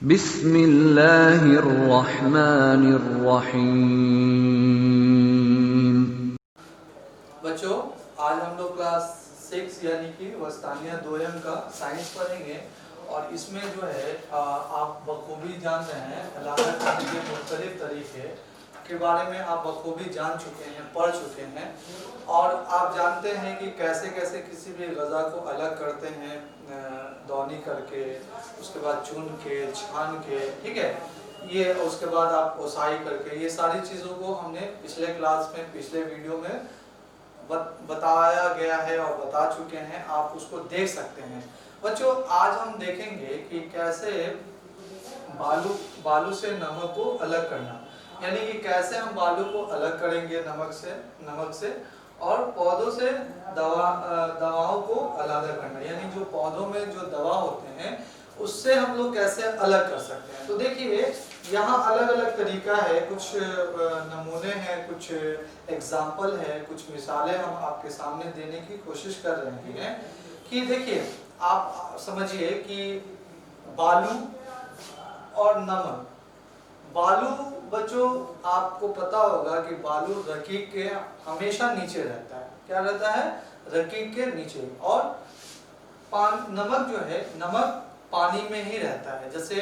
बिस्मिल्लाहिर्रहमानिर्रहीम। बच्चों, आज हम लोग क्लास 6 यानी कि वस्तानिया दोयम का साइंस पढ़ेंगे और इसमें जो है आप बखूबी जान रहे हैं अलादत करने के मुख्तलिफ तरीके के बारे में आप बखूबी जान चुके हैं, पढ़ चुके हैं और आप जानते हैं कि कैसे कैसे किसी भी ग़ज़ा को अलग करते हैं दौनी करके, उसके बाद चुन के, छान के, ठीक है, ये उसके बाद आप ओसाई करके, ये सारी चीज़ों को हमने पिछले क्लास में, पिछले वीडियो में बताया गया है और बता चुके हैं, आप उसको देख सकते हैं। बच्चों, आज हम देखेंगे कि कैसे बालू से नमक को अलग करना, यानी कि कैसे हम बालू को अलग करेंगे नमक से और पौधों से दवाओं को अलग करना, यानी जो पौधों में जो दवा होते हैं उससे हम लोग कैसे अलग कर सकते हैं। तो देखिए, यहाँ अलग अलग तरीका है, कुछ नमूने हैं, कुछ एग्जाम्पल है, कुछ मिसालें हम आपके सामने देने की कोशिश कर रहे हैं कि देखिए, आप समझिए कि बालू और नमक। बालू बच्चों, आपको पता होगा कि बालू रकीक के हमेशा नीचे रहता है। क्या रहता है? रकीक के नीचे। और नमक जो है, नमक पानी में ही रहता है। जैसे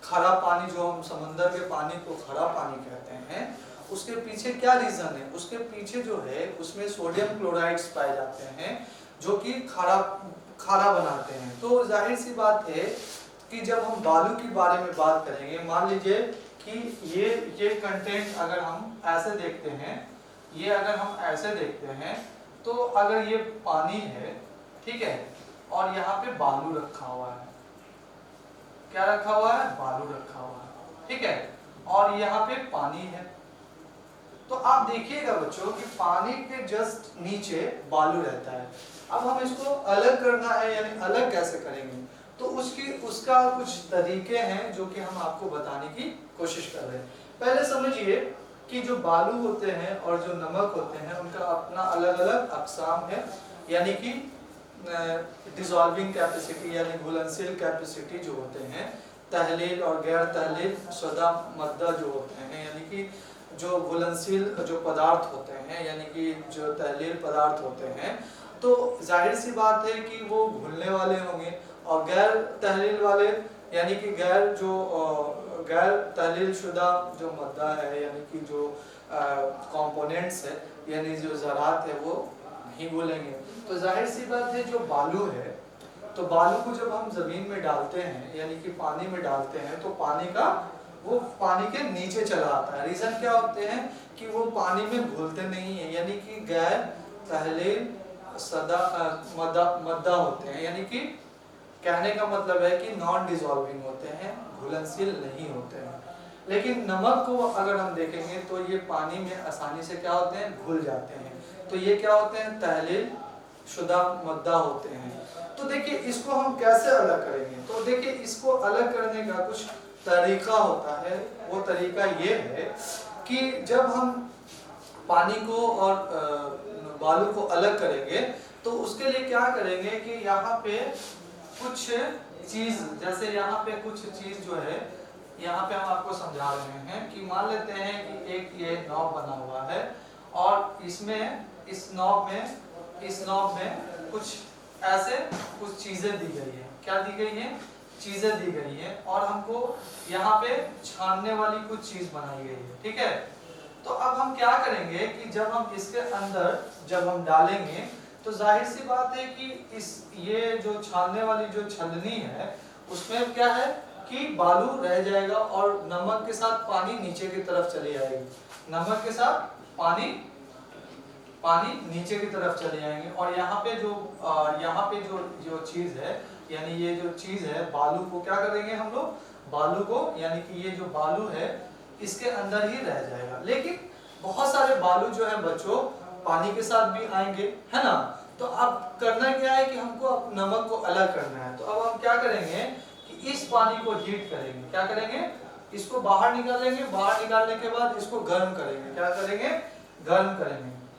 खारा पानी, जो हम समंदर के पानी को खारा पानी कहते हैं, उसके पीछे क्या रीजन है? उसके पीछे जो है उसमें सोडियम क्लोराइड्स पाए जाते हैं जो कि खारा बनाते हैं। तो जाहिर सी बात है कि जब हम बालू के बारे में बात करेंगे, मान लीजिए कि ये कंटेंट अगर हम ऐसे देखते हैं, ये अगर हम ऐसे देखते हैं, तो अगर ये पानी है, ठीक है, और यहाँ पे बालू रखा हुआ है। क्या रखा हुआ है? बालू रखा हुआ है, ठीक है, और यहाँ पे पानी है। तो आप देखिएगा बच्चों कि पानी के जस्ट नीचे बालू रहता है। अब हम इसको अलग करना है, यानी अलग कैसे करेंगे, तो उसका कुछ तरीके हैं जो कि हम आपको बताने की कोशिश कर रहे हैं। पहले समझिए कि जो बालू होते हैं और जो नमक होते हैं उनका अपना अलग अलग अक़साम है, यानी कि डिसॉल्विंग कैपेसिटी यानी घुलनशील कैपेसिटी जो होते हैं, तहलील और गैर तहलील शुदा मद्दा जो होते हैं, यानी कि जो घुलनशील जो पदार्थ होते हैं, यानी कि जो तहलील पदार्थ होते हैं, तो जाहिर सी बात है कि वो घुलने वाले होंगे। और गैर तहलील वाले, यानी कि गैर तहलील शुदा जो मद्दा है, यानी कि जो कंपोनेंट्स है, यानी जो ज़रात है, वो नहीं घुलेंगे। तो जाहिर सी बात है जो बालू है, तो बालू को जब हम ज़मीन में डालते हैं, यानी कि पानी में डालते हैं, तो वो पानी के नीचे चला आता है। रीज़न क्या होते हैं कि वो पानी में घुलते नहीं है, यानी कि गैर तहलील मद्दा होते हैं, यानी कि कहने का मतलब है कि नॉन डिसॉल्विंग होते हैं, घुलनशील नहीं होते हैं। लेकिन नमक को अगर हम देखेंगे तो ये पानी में आसानी से क्या होते हैं? घुल जाते हैं। तो ये क्या होते हैं? तहलील शुदा मद्दा होते हैं। तो देखिए, इसको हम कैसे अलग करेंगे? तो देखिए, इसको अलग करने का कुछ तरीका होता है। वो तरीका ये है कि जब हम पानी को और बालू को अलग करेंगे, तो उसके लिए क्या करेंगे कि यहाँ पे कुछ चीज, जैसे यहाँ पे कुछ चीज जो है, यहाँ पे हम आपको समझा रहे हैं कि मान लेते हैं कि एक ये नॉब बना हुआ है और इस नॉब में कुछ ऐसे कुछ चीजें दी गई है। क्या दी गई है? चीजें दी गई है और हमको यहाँ पे छानने वाली कुछ चीज बनाई गई है, ठीक है। तो अब हम क्या करेंगे कि जब हम इसके अंदर जब हम डालेंगे, तो जाहिर सी बात है कि ये जो छानने वाली जो छलनी है, उसमें क्या है कि बालू रह जाएगा और नमक के साथ पानी नीचे की तरफ चली आएगी। नमक के साथ पानी नीचे की तरफ चले जाएंगे और यहाँ पे जो चीज है, यानी ये जो चीज है, बालू को क्या करेंगे हम लोग? बालू को, यानी कि ये जो बालू है इसके अंदर ही रह जाएगा। लेकिन बहुत सारे बालू जो है बच्चों पानी के साथ भी आएंगे, है ना। तो अब करना क्या है कि हमको नमक को अलग करना है। तो अब हम क्या करेंगे कि इस पानी को हीट करेंगे। क्या करेंगे? इसको बाहर निकालेंगे। बाहर निकालने के बाद इसको गर्म करेंगे। क्या करेंगे? गर्म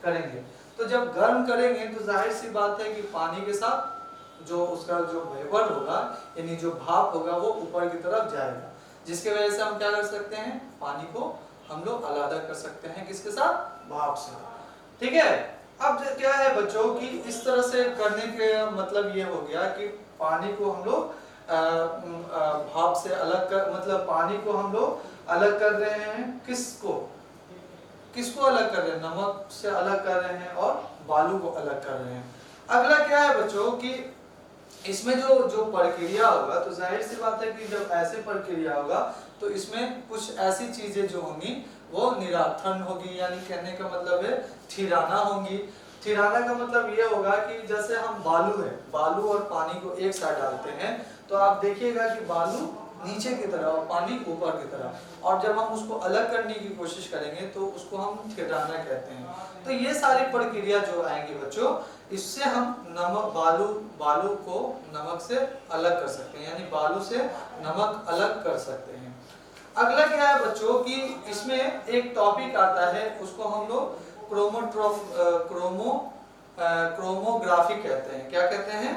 करेंगे। तो जब गर्म करेंगे तो जाहिर सी बात है कि पानी के साथ जो उसका जो वेपर होगा, यानी जो भाप होगा, वो ऊपर की तरफ जाएगा। जिसके वजह से हम क्या कर सकते हैं, पानी को हम लोग अलग कर सकते हैं, किसके साथ, भाप से। ठीक है, अब क्या है बच्चों कि इस तरह से करने के मतलब ये हो गया कि पानी को हम लोग भाप से अलग कर, मतलब पानी को हम लोग अलग कर रहे हैं, किसको अलग कर रहे हैं, नमक से अलग कर रहे हैं और बालू को अलग कर रहे हैं। अगला क्या है बच्चों कि इसमें जो प्रक्रिया होगा, तो जाहिर सी बात है कि जब ऐसे प्रक्रिया होगा तो इसमें कुछ ऐसी चीजें जो होंगी वो निराथन होगी, यानी कहने का मतलब है ठिराना होंगी। ठिराना का मतलब ये होगा कि जैसे हम बालू और पानी को एक साथ डालते हैं तो आप देखिएगा कि बालू नीचे की तरह और पानी ऊपर की तरह, और जब हम उसको अलग करने की कोशिश करेंगे तो उसको हम ठिराना कहते हैं। तो ये सारी प्रक्रिया जो आएंगी बच्चों, इससे हम बालू को नमक से अलग कर सकते हैं, यानी बालू से नमक अलग कर सकते हैं। अगला क्या है बच्चों कि इसमें एक टॉपिक आता है, उसको हम लोग क्रोमोग्राफी कहते हैं। क्या कहते हैं,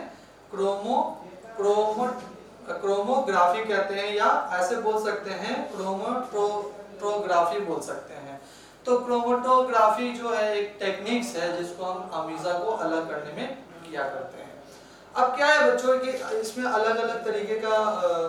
क्रोमोग्राफी कहते हैं, या ऐसे बोल सकते हैं क्रोमैटोग्राफी बोल सकते हैं। तो क्रोमैटोग्राफी जो है एक टेक्निक्स है जिसको हम अमीज़ा को अलग करने में किया करते हैं। अब क्या है बच्चों कि इसमें अलग अलग तरीके का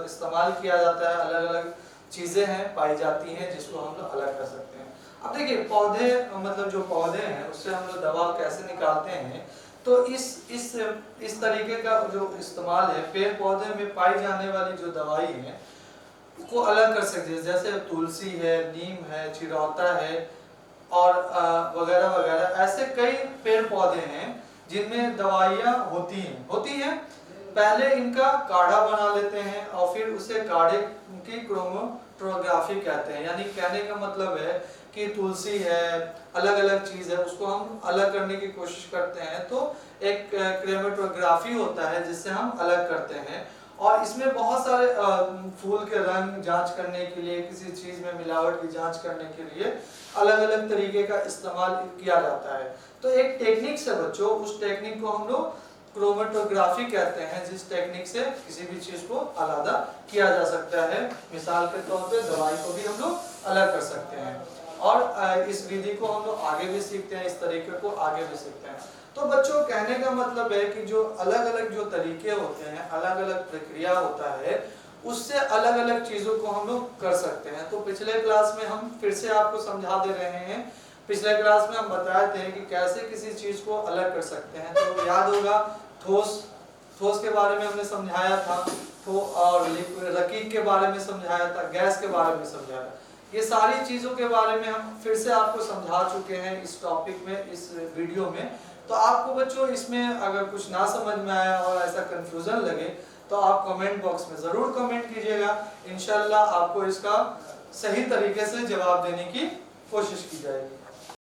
इस्तेमाल किया जाता है, अलग अलग चीजें हैं पाई जाती हैं जिसको हम लोग अलग कर सकते हैं। अब देखिए पौधे, मतलब जो पौधे हैं उससे हम लोग दवा कैसे निकालते हैं, तो इस तरीके का जो इस्तेमाल है, पेड़ पौधे में पाई जाने वाली जो दवाई है को अलग कर सकते हैं, जैसे तुलसी है, नीम है, चिरौता है और वगैरह वगैरह, ऐसे कई पेड़ पौधे हैं जिनमें दवाइयाँ होती हैं। पहले इनका काढ़ा बना लेते हैं और फिर उसे काढ़े की क्रोमैटोग्राफी कहते हैं, यानी कहने का मतलब है कि तुलसी है, अलग अलग चीज है, उसको हम अलग करने की कोशिश करते हैं, तो एक क्रोमैटोग्राफी होता है जिससे हम अलग करते हैं। और इसमें बहुत सारे फूल के रंग जांच करने के लिए, किसी चीज में मिलावट की जांच करने के लिए अलग अलग तरीके का इस्तेमाल किया जाता है। तो एक टेक्निक है बच्चों, उस टेक्निक को हम लोग क्रोमैटोग्राफी कहते हैं, जिस टेक्निक से किसी भी चीज को अलग किया जा सकता है। मिसाल के तौर पे दवाई को भी हम लोग अलग कर सकते हैं, और इस विधि को हम लोग आगे भी सीखते हैं, इस तरीके को आगे भी सीखते हैं। तो बच्चों कहने का मतलब है कि जो अलग अलग जो तरीके होते हैं, अलग अलग प्रक्रिया होता है, उससे अलग अलग चीजों को हम लोग कर सकते हैं। तो पिछले क्लास में हम फिर से आपको समझा दे रहे हैं, पिछले क्लास में हम बताए थे कि कैसे किसी चीज को अलग कर सकते हैं। तो याद होगा ठोस के बारे में हमने समझाया था, और रकीक के बारे में समझाया था, गैस के बारे में समझाया था। ये सारी चीजों के बारे में हम फिर से आपको समझा चुके हैं इस टॉपिक में, इस वीडियो में। तो आपको बच्चों इसमें अगर कुछ ना समझ में आया और ऐसा कंफ्यूजन लगे तो आप कमेंट बॉक्स में जरूर कमेंट कीजिएगा, इंशाल्लाह आपको इसका सही तरीके से जवाब देने की कोशिश की जाएगी।